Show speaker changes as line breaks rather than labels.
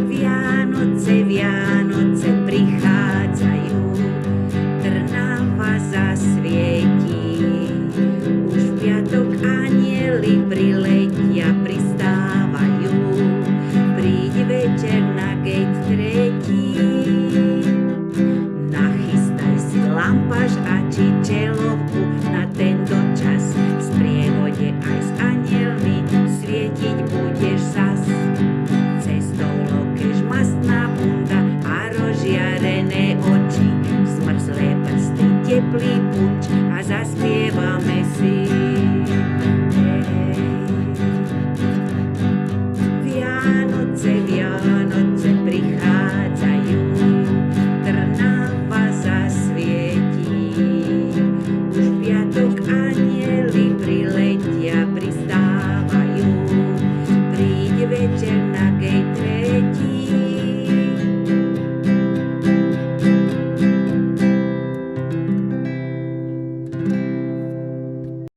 Vianoce, Vianoce prichádzajú, Trnava zasvietí. Už v piatok anjeli priletia, pristávajú, príď večer na gate 3. Nachystaj si lampaš a čičelovku na tento čas. V sprievode aj s anjelmi svietiť budeš zas. Cestou lokeš mastná bunda a rozžiarené oči, zmrzlé prsty, teplý pun